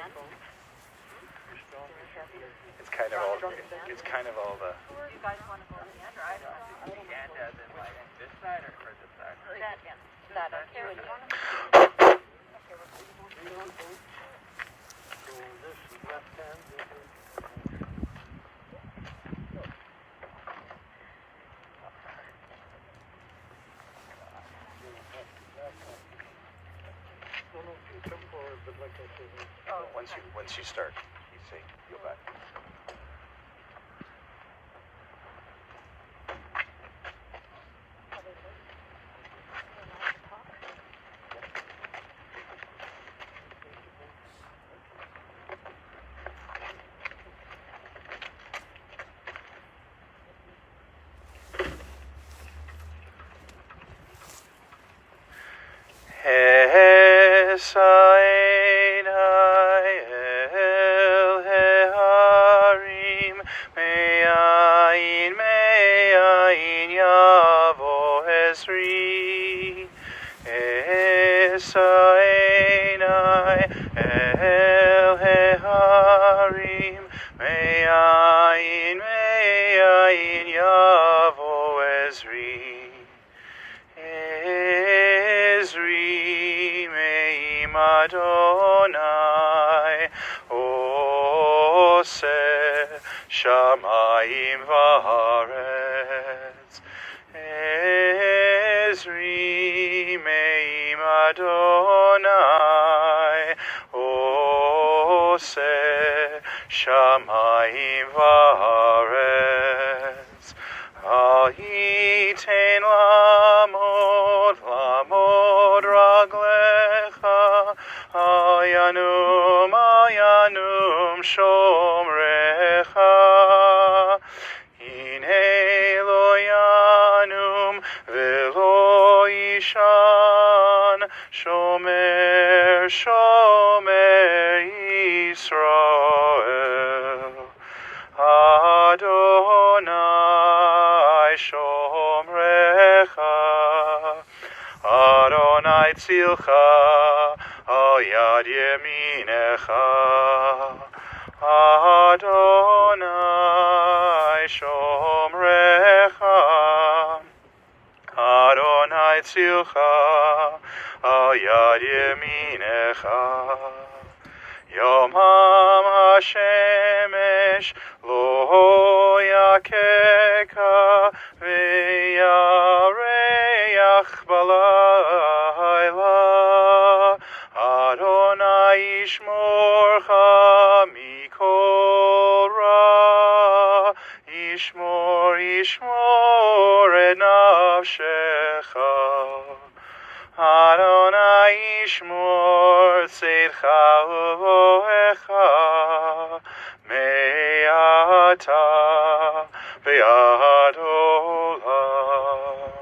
It's kind of all. It's kind of all the. Do you guys want to go in the end, or I don't know? And as in like this side or this side? That, okay, would you want to? So this left hand, Once you start, you say go back. Adonai, Ose Shamayim V'Haaretz, Ezri Meim Adonai, Ose Shamayim V'Haaretz, Al Yitein Lamod Raglecha, Ayanum Shomrecha, Hine lo yanum velo yishan, Shomer Yisrael, Adonai Shomrecha, Adonai Tzilcha, Al Yad Yeminecha, Adonai Shomrecha, Adonai Tzilcha, Al Yad Yeminecha, Yomam HaShemesh Lo Yakeka V'yareach Balayla, Adonai Yishmorcha Mikol Ra, Yishmor et nafshecha, Adonai Yishmor tzedcha uvoecha, me'ata ve'ad olam.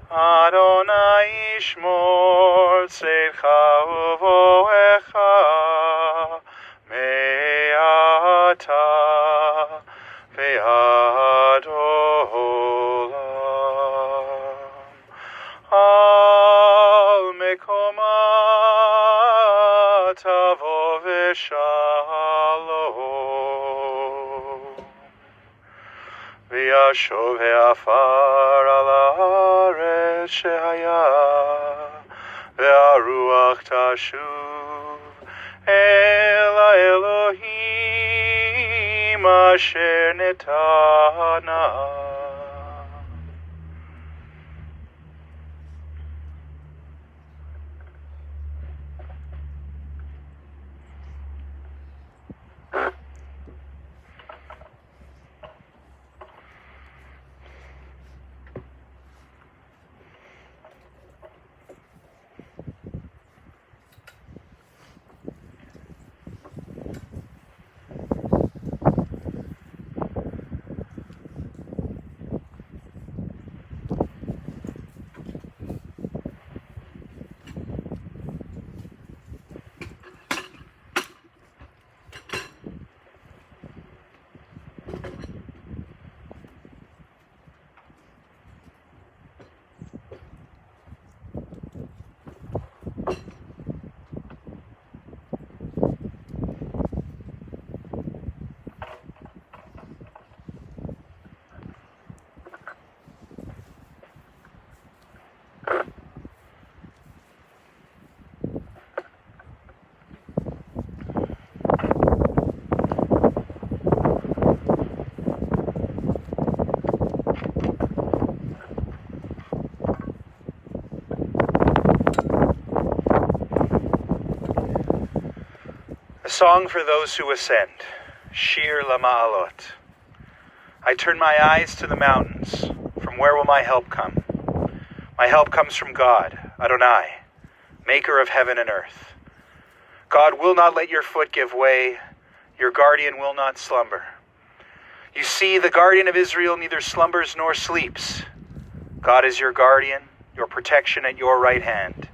Adonai Yishmor tzedcha uvoecha, me'ata ve'ad olam. Al mekoma tavo v'shalom, v'yashov ha'afar al haaretz shehaya, v'aruach tashuv el ha'elohim asher netana. A song for those who ascend. Shir Lama'alot. I turn my eyes to the mountains. From where will my help come? My help comes from God, Adonai, maker of heaven and earth. God will not let your foot give way. Your guardian will not slumber. You see, the guardian of Israel neither slumbers nor sleeps. God is your guardian, your protection at your right hand.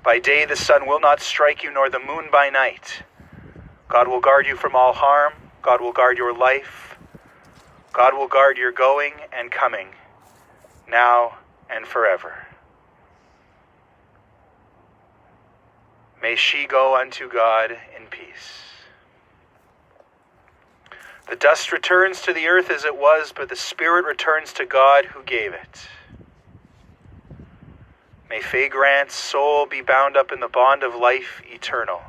By day the sun will not strike you, nor the moon by night. God will guard you from all harm. God will guard your life. God will guard your going and coming, now and forever. May she go unto God in peace. The dust returns to the earth as it was, but the spirit returns to God who gave it. May Faye Grant's soul be bound up in the bond of life eternal.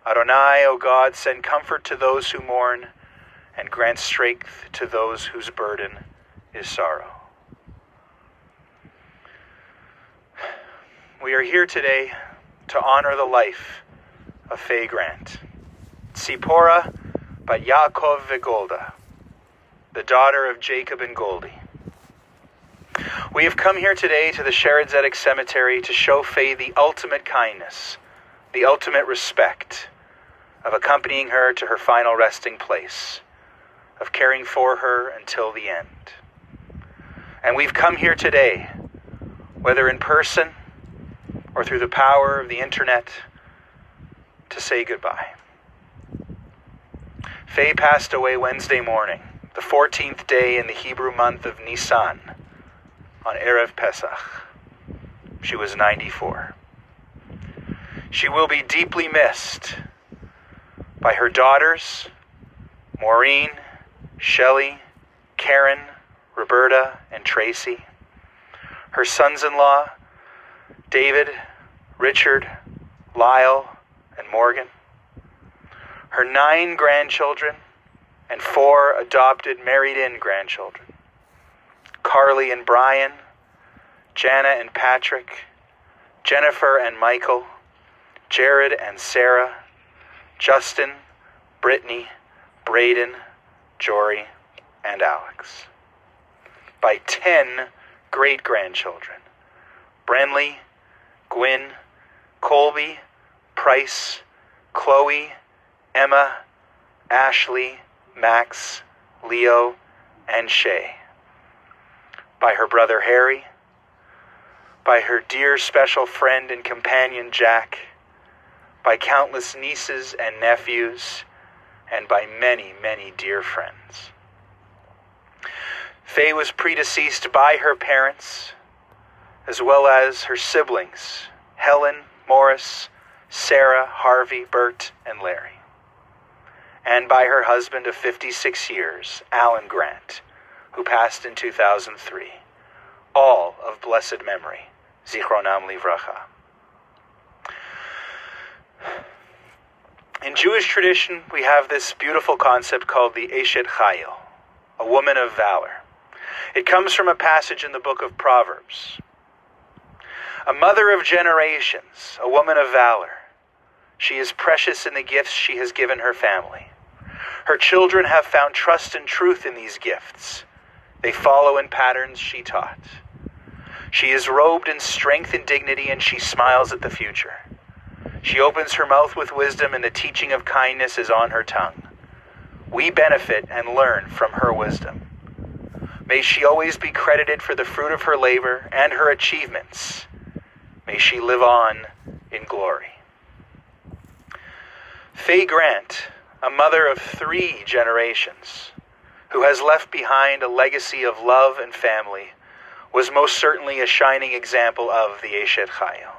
Adonai, O God, send comfort to those who mourn, and grant strength to those whose burden is sorrow. We are here today to honor the life of Faye Grant, Tzipora bat Yaakov v'Golda, the daughter of Jacob and Goldie. We have come here today to the Shered Zedek Cemetery to show Faye the ultimate kindness, the ultimate respect of accompanying her to her final resting place, of caring for her until the end. And we've come here today, whether in person or through the power of the internet, to say goodbye. Faye passed away Wednesday morning, the 14th day in the Hebrew month of Nisan, on Erev Pesach. She was 94. She will be deeply missed by her daughters, Maureen, Shelley, Karen, Roberta, and Tracy, her sons-in-law, David, Richard, Lyle, and Morgan, her 9 grandchildren, and 4 adopted married-in grandchildren, Carly and Brian, Jana and Patrick, Jennifer and Michael, Jared and Sarah, Justin, Brittany, Braden, Jory, and Alex. By 10 great-grandchildren, Brenly, Gwyn, Colby, Price, Chloe, Emma, Ashley, Max, Leo, and Shay. By her brother Harry, by her dear special friend and companion Jack, by countless nieces and nephews, and by many, many dear friends. Faye was predeceased by her parents, as well as her siblings, Helen, Morris, Sarah, Harvey, Bert, and Larry, and by her husband of 56 years, Alan Grant, who passed in 2003, all of blessed memory, Zichronam Livracha. In Jewish tradition, we have this beautiful concept called the Eshet Chayil, a woman of valor. It comes from a passage in the book of Proverbs. A mother of generations, a woman of valor. She is precious in the gifts she has given her family. Her children have found trust and truth in these gifts. They follow in patterns she taught. She is robed in strength and dignity, and she smiles at the future. She opens her mouth with wisdom, and the teaching of kindness is on her tongue. We benefit and learn from her wisdom. May she always be credited for the fruit of her labor and her achievements. May she live on in glory. Faye Grant, a mother of 3 generations, who has left behind a legacy of love and family, was most certainly a shining example of the Eshet Chayil.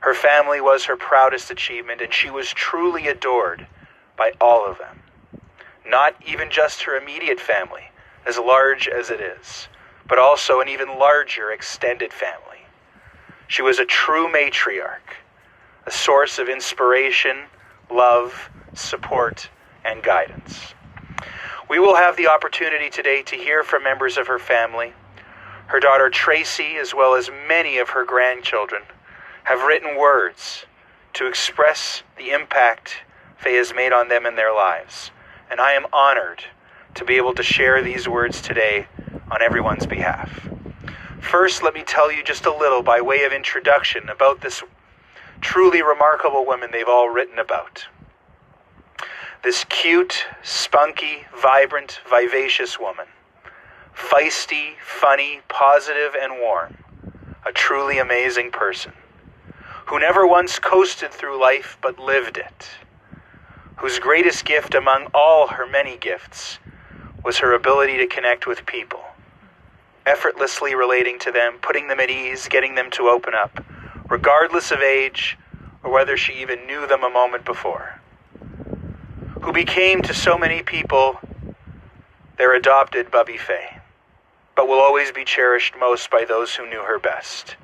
Her family was her proudest achievement, and she was truly adored by all of them. Not even just her immediate family, as large as it is, but also an even larger extended family. She was a true matriarch, a source of inspiration, love, support, and guidance. We will have the opportunity today to hear from members of her family. Her daughter Tracy, as well as many of her grandchildren, have written words to express the impact Faye has made on them in their lives, and I am honored to be able to share these words today on everyone's behalf. First, let me tell you just a little by way of introduction about this truly remarkable woman they've all written about. This cute, spunky, vibrant, vivacious woman. Feisty, funny, positive, and warm. A truly amazing person. Who never once coasted through life but lived it. Whose greatest gift among all her many gifts was her ability to connect with people. Effortlessly relating to them, putting them at ease, getting them to open up, regardless of age or whether she even knew them a moment before. Who became to so many people their adopted Bubby Faye, but will always be cherished most by those who knew her best,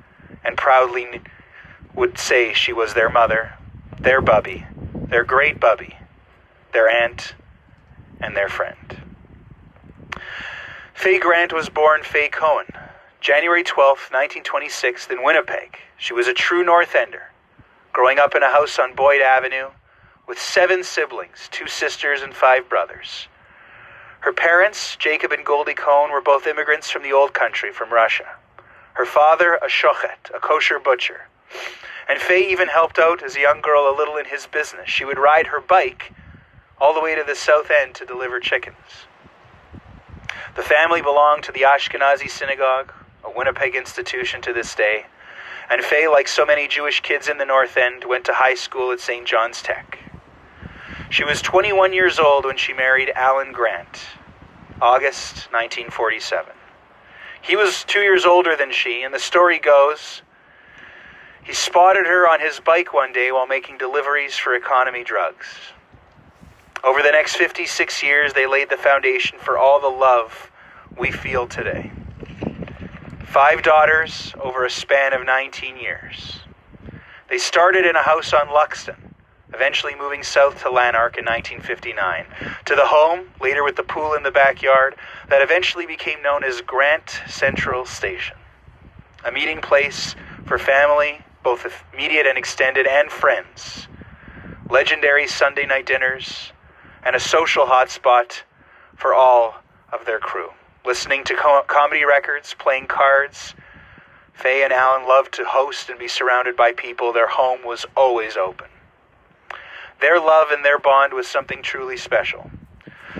and proudly would say she was their mother, their Bubby, their great Bubby, their aunt, and their friend. Faye Grant was born Faye Cohen, January 12, 1926, in Winnipeg. She was a true North Ender, growing up in a house on Boyd Avenue with 7 siblings, 2 sisters and 5 brothers. Her parents, Jacob and Goldie Cohen, were both immigrants from the old country, from Russia. Her father, a shochet, a kosher butcher. And Faye even helped out as a young girl a little in his business. She would ride her bike all the way to the South End to deliver chickens. The family belonged to the Ashkenazi synagogue, a Winnipeg institution to this day. And Faye, like so many Jewish kids in the North End, went to high school at St. John's Tech. She was 21 years old when she married Alan Grant, August 1947. He was 2 years older than she, and the story goes, he spotted her on his bike one day while making deliveries for economy drugs. Over the next 56 years, they laid the foundation for all the love we feel today. 5 daughters over a span of 19 years. They started in a house on Luxton, eventually moving south to Lanark in 1959, to the home, later with the pool in the backyard, that eventually became known as Grant Central Station, a meeting place for family, both immediate and extended, and friends, legendary Sunday night dinners, and a social hotspot for all of their crew. Listening to comedy records, playing cards, Faye and Alan loved to host and be surrounded by people. Their home was always open. Their love and their bond was something truly special.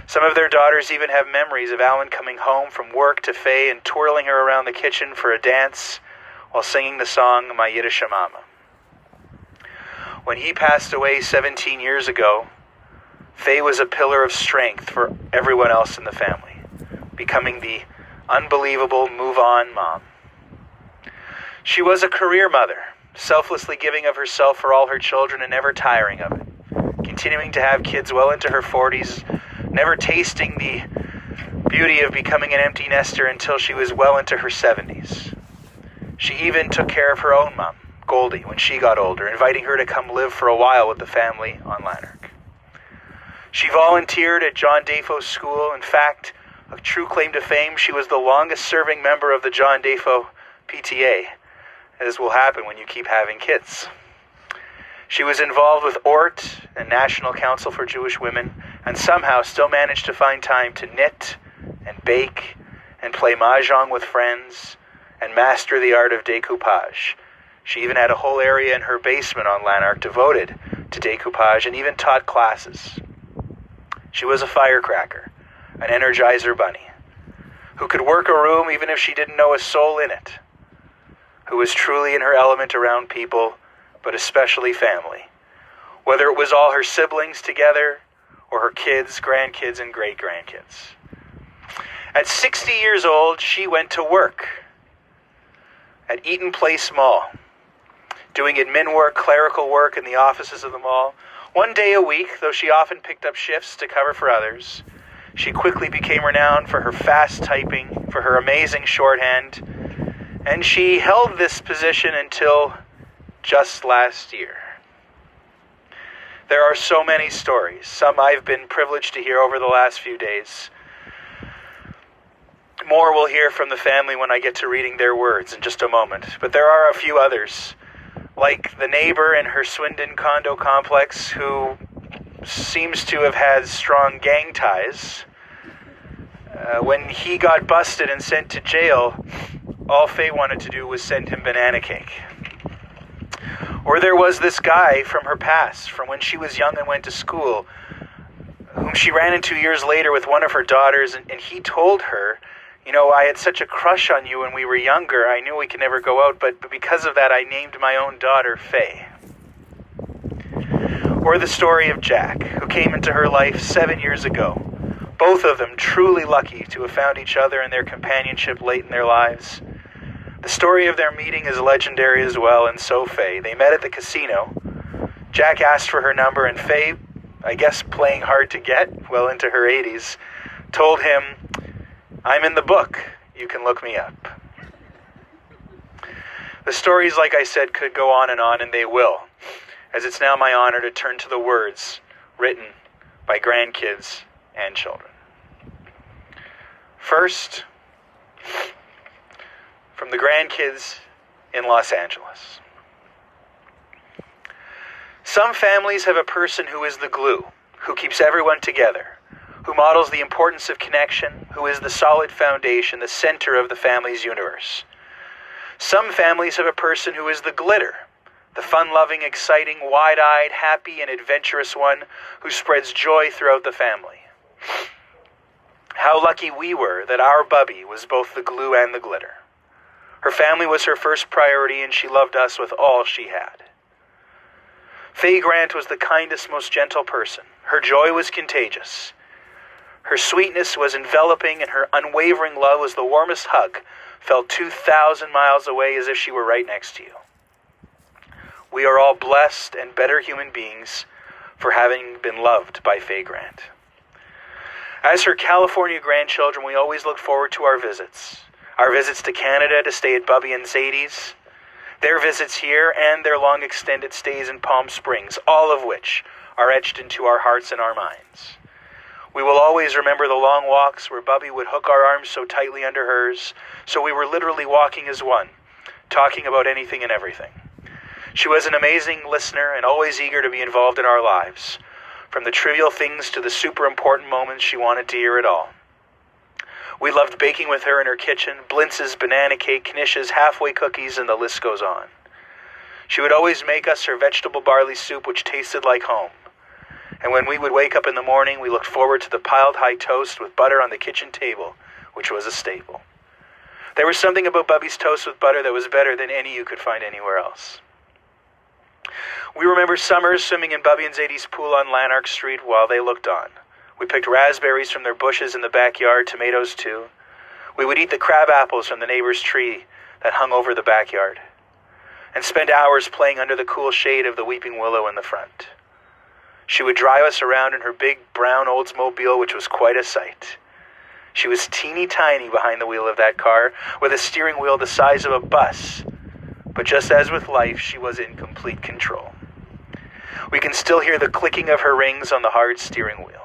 Some of their daughters even have memories of Alan coming home from work to Faye and twirling her around the kitchen for a dance while singing the song My Yiddish Mama. When he passed away 17 years ago, Faye was a pillar of strength for everyone else in the family, becoming the unbelievable move-on mom. She was a career mother, selflessly giving of herself for all her children and never tiring of it, continuing to have kids well into her 40s, never tasting the beauty of becoming an empty nester until she was well into her 70s. She even took care of her own mom, Goldie, when she got older, inviting her to come live for a while with the family on Lanark. She volunteered at John Defoe's school. In fact, a true claim to fame, she was the longest-serving member of the John Defoe PTA, as will happen when you keep having kids. She was involved with ORT and National Council for Jewish Women, and somehow still managed to find time to knit and bake and play mahjong with friends and master the art of decoupage. She even had a whole area in her basement on Lanark devoted to decoupage and even taught classes. She was a firecracker, an energizer bunny, who could work a room even if she didn't know a soul in it, who was truly in her element around people, but especially family, whether it was all her siblings together or her kids, grandkids, and great-grandkids. At 60 years old, she went to work at Eaton Place Mall, doing admin work, clerical work in the offices of the mall. One day a week, though she often picked up shifts to cover for others, she quickly became renowned for her fast typing, for her amazing shorthand, and she held this position until just last year. There are so many stories, some I've been privileged to hear over the last few days. More we'll hear from the family when I get to reading their words in just a moment, but there are a few others, like the neighbor in her Swindon condo complex who seems to have had strong gang ties. When he got busted and sent to jail, all Faye wanted to do was send him banana cake. Or there was this guy from her past, from when she was young and went to school, whom she ran into years later with one of her daughters, and he told her, you know, I had such a crush on you when we were younger. I knew we could never go out, but because of that, I named my own daughter Faye. Or the story of Jack, who came into her life 7 years ago. Both of them truly lucky to have found each other and their companionship late in their lives. The story of their meeting is legendary as well, and so Faye. They met at the casino. Jack asked for her number, and Faye, I guess playing hard to get, well into her 80s, told him, I'm in the book. You can look me up. The stories, like I said, could go on, and they will, as it's now my honor to turn to the words written by grandkids and children. First, from the grandkids in Los Angeles. Some families have a person who is the glue, who keeps everyone together, who models the importance of connection, who is the solid foundation, the center of the family's universe. Some families have a person who is the glitter, the fun-loving, exciting, wide-eyed, happy, and adventurous one who spreads joy throughout the family. How lucky we were that our Bubby was both the glue and the glitter. Her family was her first priority, and she loved us with all she had. Faye Grant was the kindest, most gentle person. Her joy was contagious. Her sweetness was enveloping, and her unwavering love was the warmest hug, felt 2,000 miles away as if she were right next to you. We are all blessed and better human beings for having been loved by Faye Grant. As her California grandchildren, we always look forward to our visits. Our visits to Canada to stay at Bubby and Zadie's, their visits here, and their long extended stays in Palm Springs, all of which are etched into our hearts and our minds. We will always remember the long walks where Bubby would hook our arms so tightly under hers, so we were literally walking as one, talking about anything and everything. She was an amazing listener and always eager to be involved in our lives. From the trivial things to the super important moments, she wanted to hear it all. We loved baking with her in her kitchen, blintzes, banana cake, knishes, halfway cookies, and the list goes on. She would always make us her vegetable barley soup, which tasted like home. And when we would wake up in the morning, we looked forward to the piled high toast with butter on the kitchen table, which was a staple. There was something about Bubby's toast with butter that was better than any you could find anywhere else. We remember summers swimming in Bubby and Zadie's pool on Lanark Street while they looked on. We picked raspberries from their bushes in the backyard, tomatoes too. We would eat the crab apples from the neighbor's tree that hung over the backyard, and spend hours playing under the cool shade of the weeping willow in the front. She would drive us around in her big brown Oldsmobile, which was quite a sight. She was teeny tiny behind the wheel of that car, with a steering wheel the size of a bus. But just as with life, she was in complete control. We can still hear the clicking of her rings on the hard steering wheel.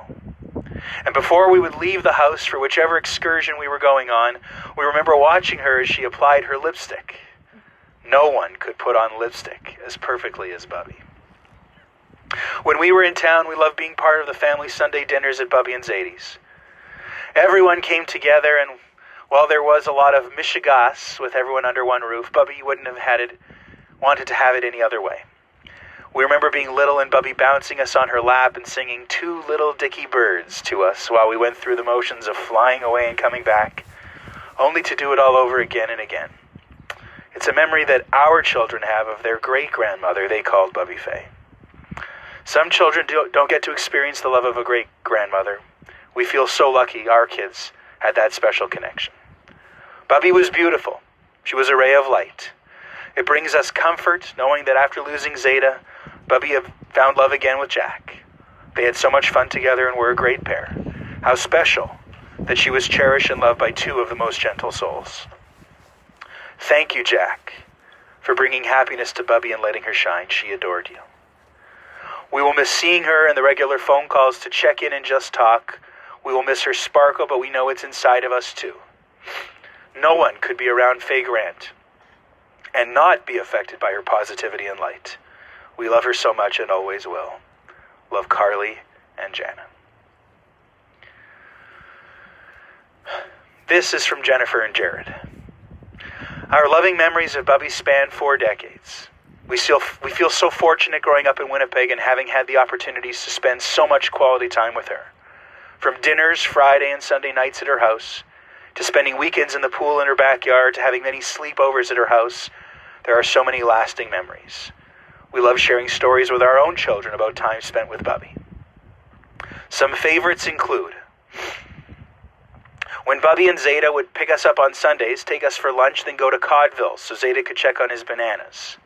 And before we would leave the house for whichever excursion we were going on, we remember watching her as she applied her lipstick. No one could put on lipstick as perfectly as Bubby. When we were in town, we loved being part of the family Sunday dinners at Bubby and Zadie's. Everyone came together, and while there was a lot of mishigas with everyone under one roof, Bubby wouldn't have wanted to have it any other way. We remember being little and Bubby bouncing us on her lap and singing Two Little Dicky Birds to us while we went through the motions of flying away and coming back, only to do it all over again and again. It's a memory that our children have of their great-grandmother they called Bubby Faye. Some children don't get to experience the love of a great-grandmother. We feel so lucky our kids had that special connection. Bubby was beautiful. She was a ray of light. It brings us comfort knowing that after losing Zeta, Bubby had found love again with Jack. They had so much fun together and were a great pair. How special that she was cherished and loved by two of the most gentle souls. Thank you, Jack, for bringing happiness to Bubby and letting her shine. She adored you. We will miss seeing her and the regular phone calls to check in and just talk. We will miss her sparkle, but we know it's inside of us too. No one could be around Faye Grant and not be affected by her positivity and light. We love her so much and always will. Love, Carly and Jana. This is from Jennifer and Jared. Our loving memories of Bubby span 4 decades. We feel so fortunate growing up in Winnipeg and having had the opportunities to spend so much quality time with her. From dinners Friday and Sunday nights at her house, to spending weekends in the pool in her backyard, to having many sleepovers at her house, there are so many lasting memories. We love sharing stories with our own children about time spent with Bubby. Some favorites include when Bubby and Zeta would pick us up on Sundays, take us for lunch, then go to Codville so Zeta could check on his bananas.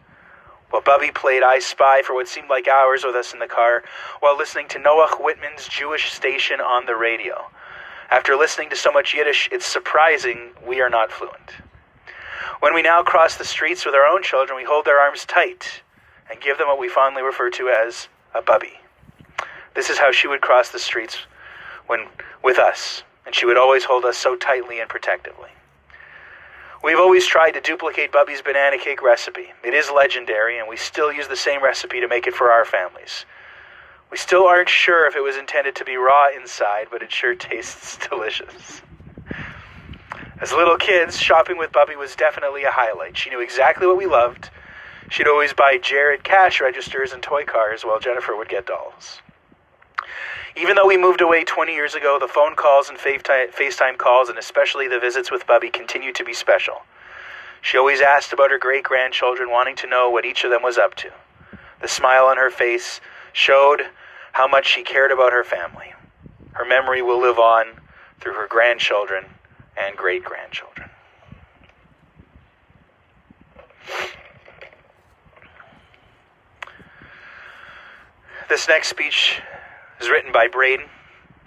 While Bubby played I Spy for what seemed like hours with us in the car, while listening to Noah Whitman's Jewish station on the radio. After listening to so much Yiddish, it's surprising we are not fluent. When we now cross the streets with our own children, we hold their arms tight and give them what we fondly refer to as a Bubby. This is how she would cross the streets with us, and she would always hold us so tightly and protectively. We've always tried to duplicate Bubby's banana cake recipe. It is legendary, and we still use the same recipe to make it for our families. We still aren't sure if it was intended to be raw inside, but it sure tastes delicious. As little kids, shopping with Bubby was definitely a highlight. She knew exactly what we loved. She'd always buy Jared cash registers and toy cars while Jennifer would get dolls. Even though we moved away 20 years ago, the phone calls and FaceTime calls, and especially the visits with Bubby, continue to be special. She always asked about her great-grandchildren, wanting to know what each of them was up to. The smile on her face showed how much she cared about her family. Her memory will live on through her grandchildren and great-grandchildren. This next speech is written by Braden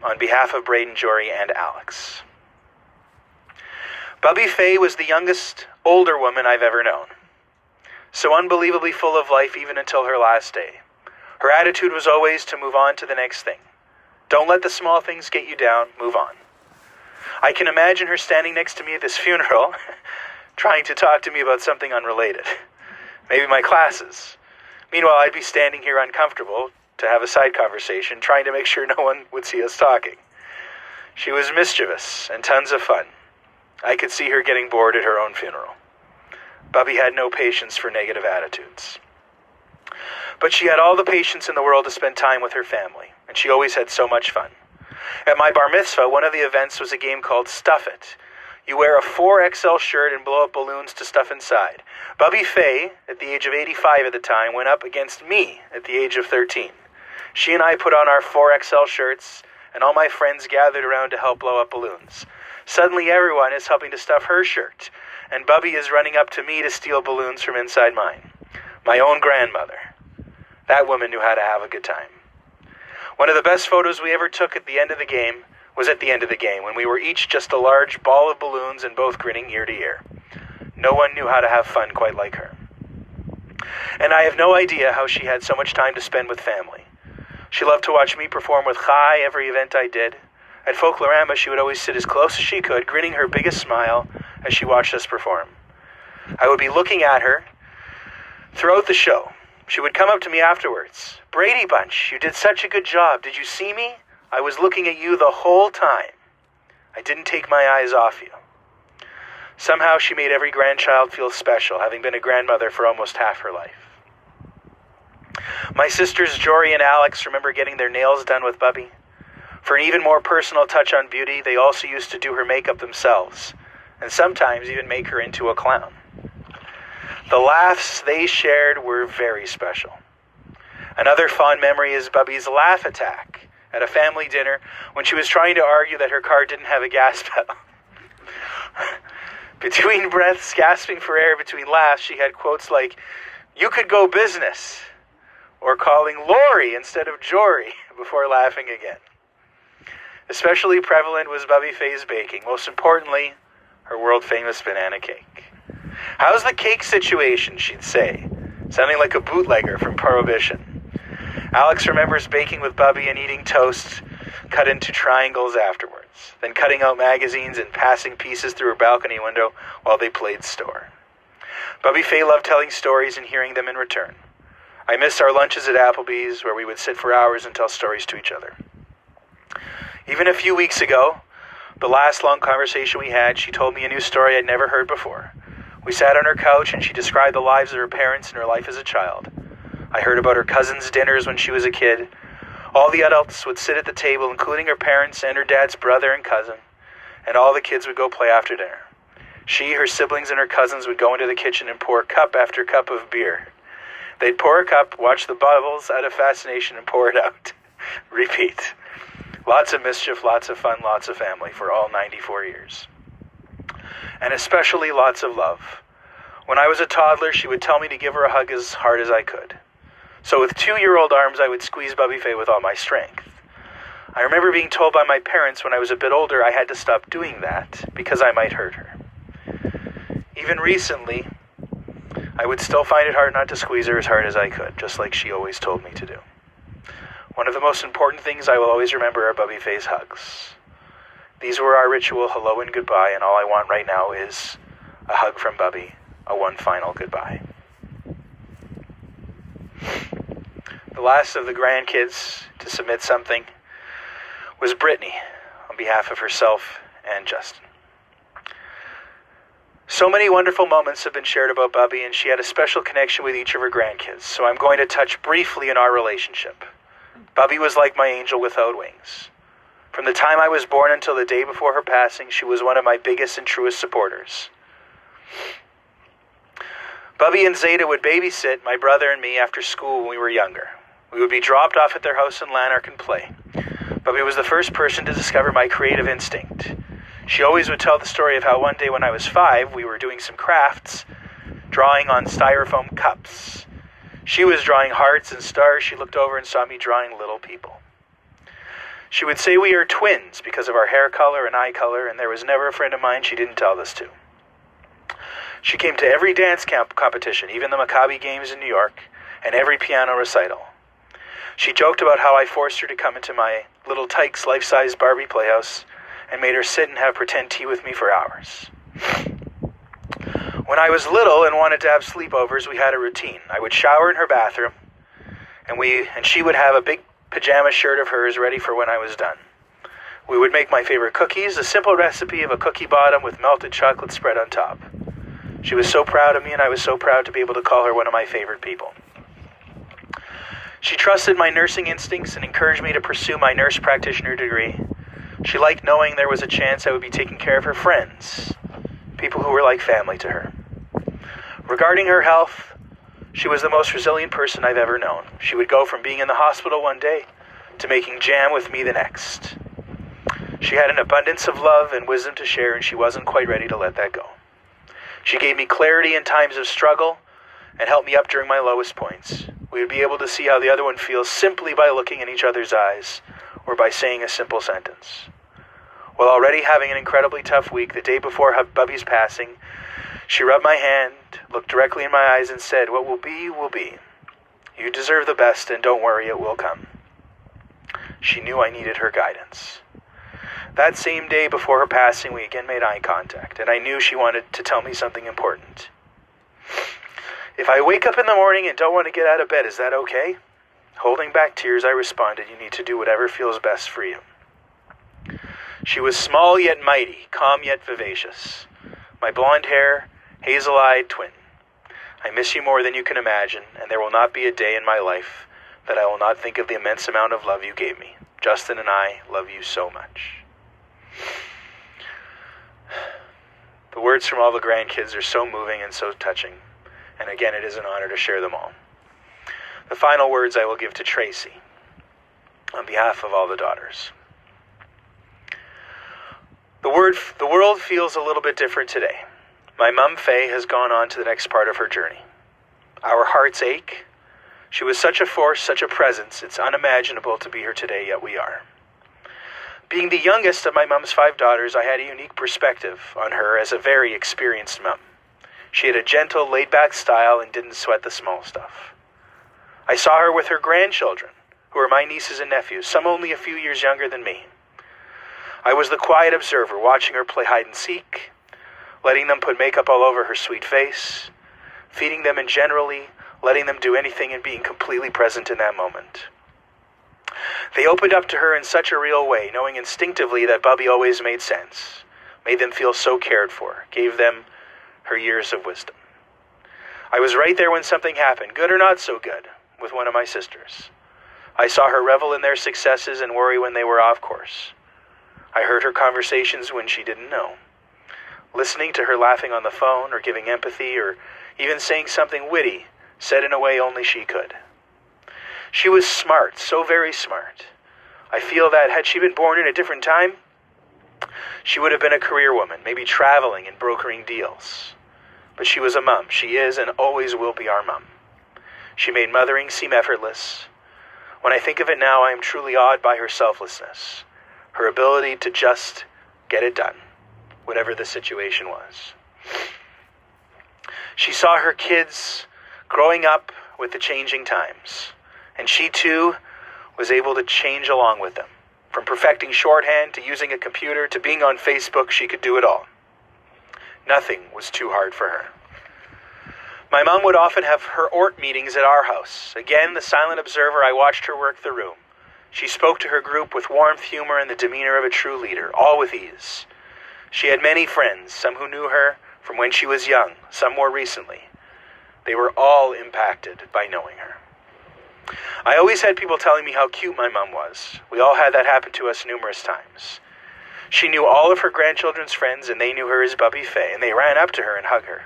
on behalf of Braden, Jory, and Alex. Bubby Faye was the youngest, older woman I've ever known. So unbelievably full of life even until her last day. Her attitude was always to move on to the next thing. Don't let the small things get you down, move on. I can imagine her standing next to me at this funeral, trying to talk to me about something unrelated. Maybe my classes. Meanwhile, I'd be standing here uncomfortable to have a side conversation, trying to make sure no one would see us talking. She was mischievous and tons of fun. I could see her getting bored at her own funeral. Bubby had no patience for negative attitudes. But she had all the patience in the world to spend time with her family, and she always had so much fun. At my bar mitzvah, one of the events was a game called Stuff It. You wear a 4XL shirt and blow up balloons to stuff inside. Bubby Faye, at the age of 85 at the time, went up against me at the age of 13. She and I put on our 4XL shirts, and all my friends gathered around to help blow up balloons. Suddenly everyone is helping to stuff her shirt, and Bubby is running up to me to steal balloons from inside mine. My own grandmother. That woman knew how to have a good time. One of the best photos we ever took at the end of the game was at the end of the game, when we were each just a large ball of balloons and both grinning ear to ear. No one knew how to have fun quite like her. And I have no idea how she had so much time to spend with family. She loved to watch me perform with Chai every event I did. At Folklorama, she would always sit as close as she could, grinning her biggest smile as she watched us perform. I would be looking at her throughout the show. She would come up to me afterwards. Brady Bunch, you did such a good job. Did you see me? I was looking at you the whole time. I didn't take my eyes off you. Somehow she made every grandchild feel special, having been a grandmother for almost half her life. My sisters Jory and Alex remember getting their nails done with Bubby. For an even more personal touch on beauty, they also used to do her makeup themselves, and sometimes even make her into a clown. The laughs they shared were very special. Another fond memory is Bubby's laugh attack at a family dinner when she was trying to argue that her car didn't have a gas pedal. Between breaths, gasping for air between laughs, she had quotes like, "You could go business," or calling Lori instead of Jory before laughing again. Especially prevalent was Bubby Faye's baking. Most importantly, her world-famous banana cake. "How's the cake situation?" she'd say, sounding like a bootlegger from Prohibition. Alex remembers baking with Bubby and eating toast cut into triangles afterwards, then cutting out magazines and passing pieces through her balcony window while they played store. Bubby Faye loved telling stories and hearing them in return. I miss our lunches at Applebee's, where we would sit for hours and tell stories to each other. Even a few weeks ago, the last long conversation we had, she told me a new story I'd never heard before. We sat on her couch and she described the lives of her parents and her life as a child. I heard about her cousins' dinners when she was a kid. All the adults would sit at the table, including her parents and her dad's brother and cousin, and all the kids would go play after dinner. She, her siblings, and her cousins would go into the kitchen and pour cup after cup of beer. They'd pour a cup, watch the bubbles out of fascination, and pour it out. Repeat. Lots of mischief, lots of fun, lots of family for all 94 years. And especially lots of love. When I was a toddler, she would tell me to give her a hug as hard as I could. So with 2-year-old arms, I would squeeze Bubby Faye with all my strength. I remember being told by my parents when I was a bit older I had to stop doing that because I might hurt her. Even recently, I would still find it hard not to squeeze her as hard as I could, just like she always told me to do. One of the most important things I will always remember are Bubby Faye's hugs. These were our ritual hello and goodbye, and all I want right now is a hug from Bubby, a one final goodbye. The last of the grandkids to submit something was Brittany, on behalf of herself and Justin. So many wonderful moments have been shared about Bubby, and she had a special connection with each of her grandkids, so I'm going to touch briefly on our relationship. Bubby was like my angel without wings. From the time I was born until the day before her passing, she was one of my biggest and truest supporters. Bubby and Zeta would babysit my brother and me after school when we were younger. We would be dropped off at their house in Lanark and play. Bubby was the first person to discover my creative instinct. She always would tell the story of how one day when I was 5, we were doing some crafts, drawing on styrofoam cups. She was drawing hearts and stars. She looked over and saw me drawing little people. She would say we are twins because of our hair color and eye color, and there was never a friend of mine she didn't tell this to. She came to every dance camp competition, even the Maccabi games in New York, and every piano recital. She joked about how I forced her to come into my little Tykes life-size Barbie playhouse and made her sit and have pretend tea with me for hours. When I was little and wanted to have sleepovers, we had a routine. I would shower in her bathroom, and she would have a big pajama shirt of hers ready for when I was done. We would make my favorite cookies, a simple recipe of a cookie bottom with melted chocolate spread on top. She was so proud of me, and I was so proud to be able to call her one of my favorite people. She trusted my nursing instincts and encouraged me to pursue my nurse practitioner degree. She liked knowing there was a chance I would be taking care of her friends, people who were like family to her. Regarding her health, she was the most resilient person I've ever known. She would go from being in the hospital one day to making jam with me the next. She had an abundance of love and wisdom to share, and she wasn't quite ready to let that go. She gave me clarity in times of struggle and helped me up during my lowest points. We would be able to see how the other one feels simply by looking in each other's eyes or by saying a simple sentence. While already having an incredibly tough week, the day before Bubby's passing, she rubbed my hand, looked directly in my eyes, and said, "What will be, will be. You deserve the best, and don't worry, it will come." She knew I needed her guidance. That same day before her passing, we again made eye contact, and I knew she wanted to tell me something important. "If I wake up in the morning and don't want to get out of bed, is that okay?" Holding back tears, I responded, "You need to do whatever feels best for you." She was small yet mighty, calm yet vivacious. My blonde hair, hazel-eyed twin. I miss you more than you can imagine, and there will not be a day in my life that I will not think of the immense amount of love you gave me. Justin and I love you so much. The words from all the grandkids are so moving and so touching, and again, it is an honor to share them all. The final words I will give to Tracy, on behalf of all the daughters. The world feels a little bit different today. My mum, Faye, has gone on to the next part of her journey. Our hearts ache. She was such a force, such a presence, it's unimaginable to be here today, yet we are. Being the youngest of my mum's 5 daughters, I had a unique perspective on her as a very experienced mum. She had a gentle, laid-back style and didn't sweat the small stuff. I saw her with her grandchildren, who are my nieces and nephews, some only a few years younger than me. I was the quiet observer, watching her play hide-and-seek, letting them put makeup all over her sweet face, feeding them and generally letting them do anything and being completely present in that moment. They opened up to her in such a real way, knowing instinctively that Bubby always made sense, made them feel so cared for, gave them her years of wisdom. I was right there when something happened, good or not so good, with one of my sisters. I saw her revel in their successes and worry when they were off course. I heard her conversations when she didn't know. Listening to her laughing on the phone or giving empathy or even saying something witty, said in a way only she could. She was smart, so very smart. I feel that had she been born in a different time, she would have been a career woman, maybe traveling and brokering deals. But she was a mum. She is and always will be our mum. She made mothering seem effortless. When I think of it now, I am truly awed by her selflessness, her ability to just get it done, whatever the situation was. She saw her kids growing up with the changing times, and she too was able to change along with them. From perfecting shorthand to using a computer to being on Facebook, she could do it all. Nothing was too hard for her. My mom would often have her ORT meetings at our house. Again, the silent observer, I watched her work the room. She spoke to her group with warmth, humor, and the demeanor of a true leader, all with ease. She had many friends, some who knew her from when she was young, some more recently. They were all impacted by knowing her. I always had people telling me how cute my mom was. We all had that happen to us numerous times. She knew all of her grandchildren's friends, and they knew her as Bubby Faye, and they ran up to her and hugged her.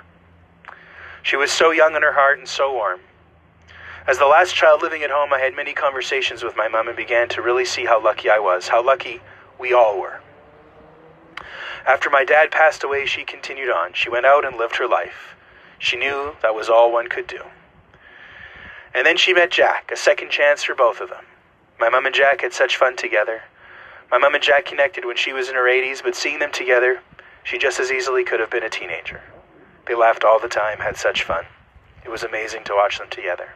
She was so young in her heart and so warm. As the last child living at home, I had many conversations with my mom and began to really see how lucky I was, how lucky we all were. After my dad passed away, she continued on. She went out and lived her life. She knew that was all one could do. And then she met Jack, a second chance for both of them. My mom and Jack had such fun together. My mom and Jack connected when she was in her 80s, but seeing them together, she just as easily could have been a teenager. They laughed all the time, had such fun. It was amazing to watch them together.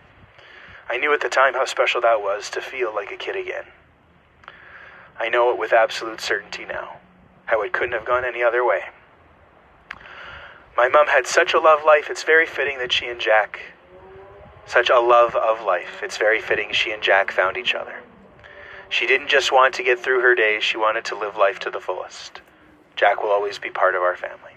I knew at the time how special that was to feel like a kid again. I know it with absolute certainty now, how it couldn't have gone any other way. My mom had such a love life, it's very fitting that she and Jack, such a love of life, it's very fitting she and Jack found each other. She didn't just want to get through her days, she wanted to live life to the fullest. Jack will always be part of our family.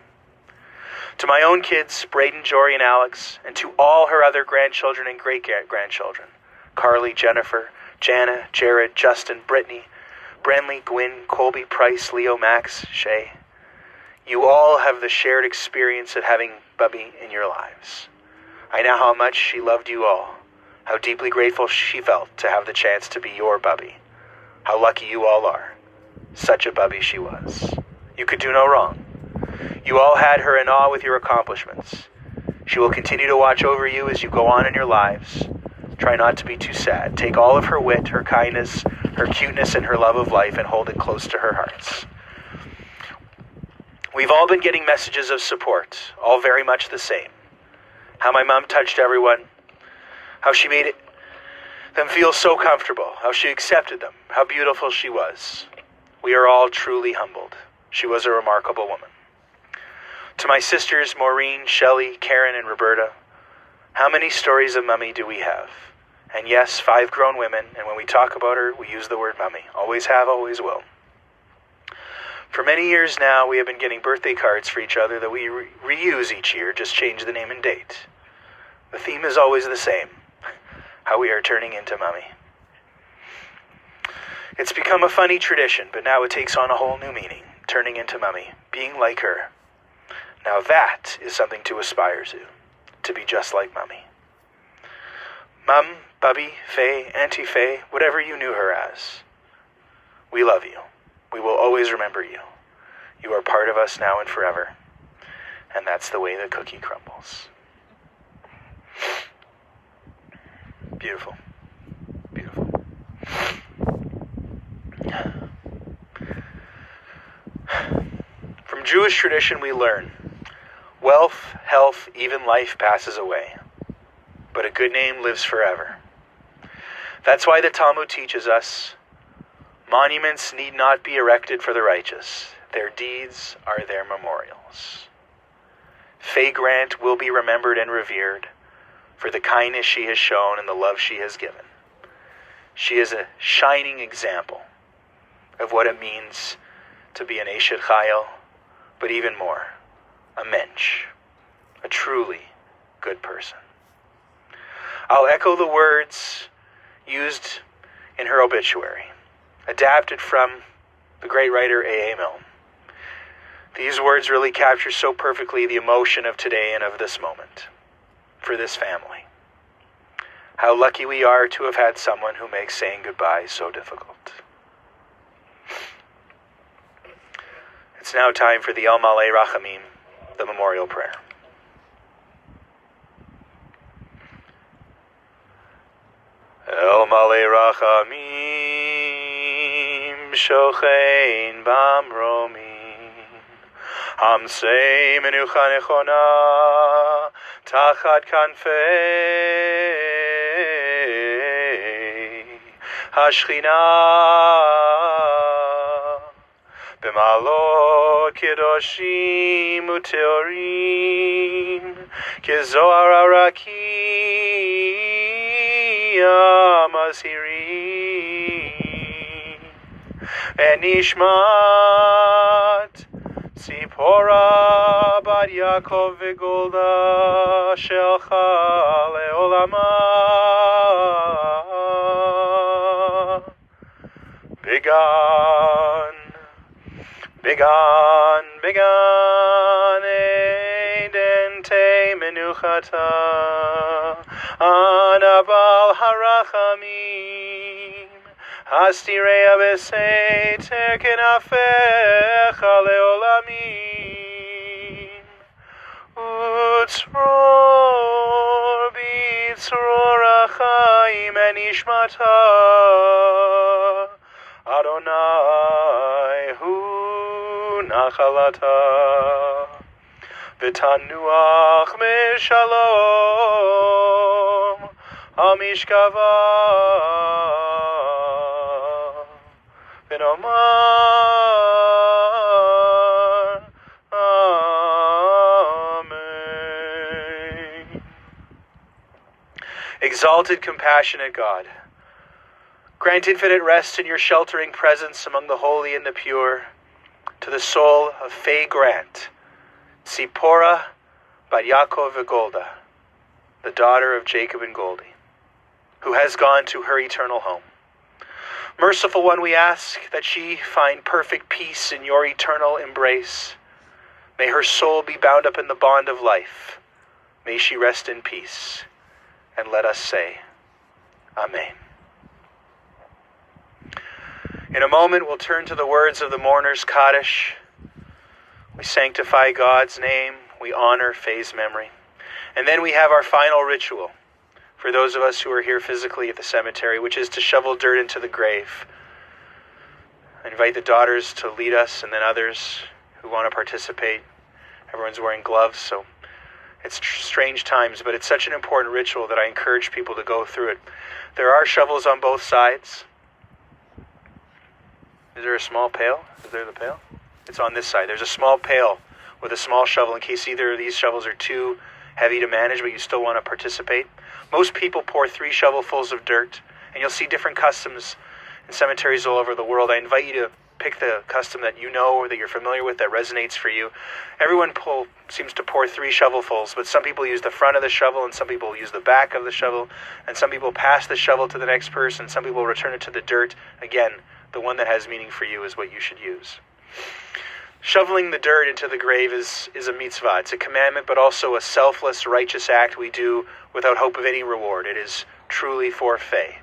To my own kids, Braden, Jory, and Alex, and to all her other grandchildren and great-grandchildren, Carly, Jennifer, Jana, Jared, Justin, Brittany, Brenley, Gwyn, Colby, Price, Leo, Max, Shay. You all have the shared experience of having Bubby in your lives. I know how much she loved you all, how deeply grateful she felt to have the chance to be your Bubby, how lucky you all are. Such a Bubby she was. You could do no wrong. You all had her in awe with your accomplishments. She will continue to watch over you as you go on in your lives. Try not to be too sad. Take all of her wit, her kindness, her cuteness, and her love of life and hold it close to her hearts. We've all been getting messages of support, all very much the same. How my mom touched everyone, how she made them feel so comfortable, how she accepted them, how beautiful she was. We are all truly humbled. She was a remarkable woman. To my sisters, Maureen, Shelley, Karen, and Roberta, how many stories of Mummy do we have? And yes, 5 grown women, and when we talk about her, we use the word Mummy. Always have, always will. For many years now, we have been getting birthday cards for each other that we reuse each year, just change the name and date. The theme is always the same, how we are turning into Mummy. It's become a funny tradition, but now it takes on a whole new meaning, turning into Mummy, being like her. Now that is something to aspire to be just like Mummy. Mum, Bubby, Faye, Auntie Faye, whatever you knew her as. We love you. We will always remember you. You are part of us now and forever. And that's the way the cookie crumbles. Beautiful. Beautiful. From Jewish tradition we learn, wealth, health, even life passes away, but a good name lives forever. That's why the Talmud teaches us, monuments need not be erected for the righteous. Their deeds are their memorials. Faye Grant will be remembered and revered for the kindness she has shown and the love she has given. She is a shining example of what it means to be an Eshet Chayil, but even more, a mensch, a truly good person. I'll echo the words used in her obituary, adapted from the great writer A.A. Milne. These words really capture so perfectly the emotion of today and of this moment for this family. How lucky we are to have had someone who makes saying goodbye so difficult. It's now time for the El Malei Rachamim, the memorial prayer. El Malei Rachamim, Shochein Bamromim, Hamsei Menucha Nechona, Tachat Kanfei Hashchina, B'malot Kedoshim Uteorim, Kezohar Arakia Mazhirim, Enishmat Tzipora Bat Yaakov V'Golda Shelcha Le'olama, Began Eden Te Menuchata Anabal Harachamim Hastirei Abesei Teken Afecha Leolamim Utzror Bitzror Achaim Enishmata Adonai Hu Nachalata V'tanuach Mishalom Hamishkava V'nomar Amen. Exalted, compassionate God, grant infinite rest in your sheltering presence among the holy and the pure to the soul of Faye Grant, Tzipora Bat Yaakov V'Golda, the daughter of Jacob and Goldie, who has gone to her eternal home. Merciful One, we ask that she find perfect peace in your eternal embrace. May her soul be bound up in the bond of life. May she rest in peace. And let us say, Amen. In a moment, we'll turn to the words of the mourner's Kaddish. We sanctify God's name. We honor Faye's memory. And then we have our final ritual for those of us who are here physically at the cemetery, which is to shovel dirt into the grave. I invite the daughters to lead us, and then others who want to participate. Everyone's wearing gloves, so it's strange times, but it's such an important ritual that I encourage people to go through it. There are shovels on both sides. Is there a small pail? Is there the pail? It's on this side. There's a small pail with a small shovel in case either of these shovels are too heavy to manage, but you still want to participate. Most people pour 3 shovelfuls of dirt, and you'll see different customs in cemeteries all over the world. I invite you to pick the custom that you know or that you're familiar with that resonates for you. Everyone seems to pour 3 shovelfuls, but some people use the front of the shovel, and some people use the back of the shovel, and some people pass the shovel to the next person, some people return it to the dirt. Again, the one that has meaning for you is what you should use. Shoveling the dirt into the grave is a mitzvah. It's a commandment, but also a selfless, righteous act we do without hope of any reward. It is truly for Faye.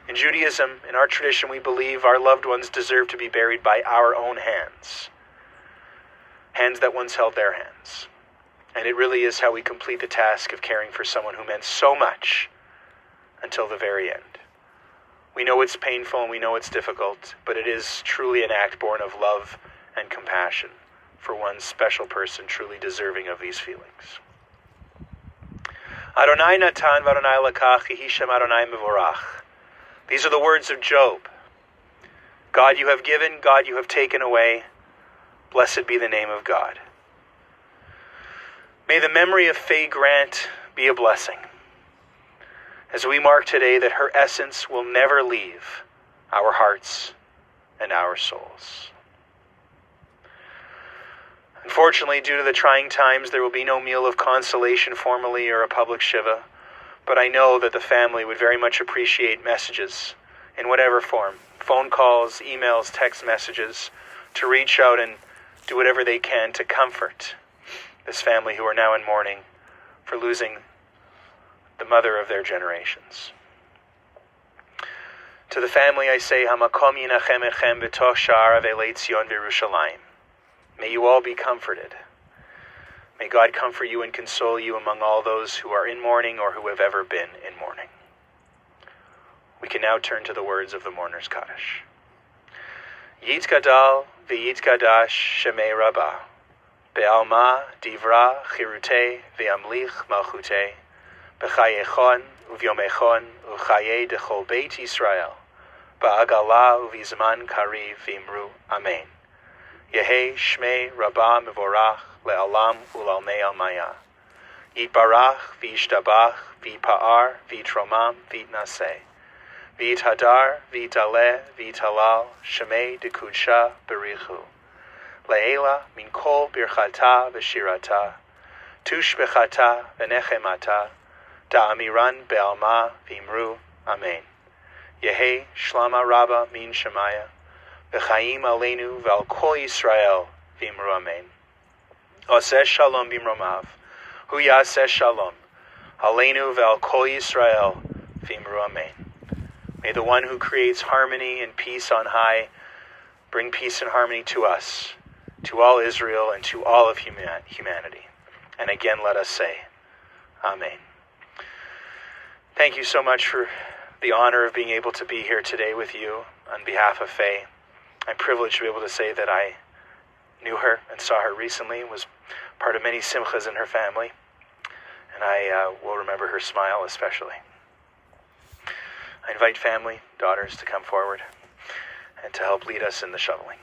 In Judaism, in our tradition, we believe our loved ones deserve to be buried by our own hands. Hands that once held their hands. And it really is how we complete the task of caring for someone who meant so much until the very end. We know it's painful and we know it's difficult, but it is truly an act born of love and compassion for one special person truly deserving of these feelings. Adonai Natan v'Adonai Lakach, Yehi Shem Adonai Mevorach. These are the words of Job. God, you have given, God, you have taken away. Blessed be the name of God. May the memory of Faye Grant be a blessing. as we mark today that her essence will never leave our hearts and our souls. Unfortunately, due to the trying times, there will be no meal of consolation formally or a public shiva, but I know that the family would very much appreciate messages in whatever form, phone calls, emails, text messages, to reach out and do whatever they can to comfort this family who are now in mourning for losing the mother of their generations. To the family I say, Hamakom yinachem echem b'toch sha'ar avei Tzion v'Yerushalayim. May you all be comforted. May God comfort you and console you among all those who are in mourning or who have ever been in mourning. We can now turn to the words of the mourner's Kaddish. Yitkadal v'yitkadash shemei rabbah, be'alma divra chirutei ve'amlich malchutei, b'chayechon uvyomechon uchaye dechol beit Yisrael, ba'agala uvizman kariv v'imru amen. Yehi shmei rabbah mevorach le'alam ulalmei almaya. Yitbarach v'yishtabach v'yipa'ar v'yitromam v'yitnaseh. V'yithadar v'yitaleh v'yitalal shemei dekudsha berichu. Le'ela min kol birchata v'shirata. Tush bechata v'nechemata. Da'amiran be'alma v'imru amen. Yehi shlama rabba min shemaya. V'chaim aleinu v'al kol Yisrael v'imru amen. Oseh shalom b'imromav. Hu yaseh shalom. Aleinu v'al kol Yisrael v'imru amen. May the one who creates harmony and peace on high bring peace and harmony to us, to all Israel, and to all of humanity. And again, let us say, Amen. Thank you so much for the honor of being able to be here today with you on behalf of Faye. I'm privileged to be able to say that I knew her and saw her recently and was part of many simchas in her family. And I will remember her smile especially. I invite family, daughters, to come forward and to help lead us in the shoveling.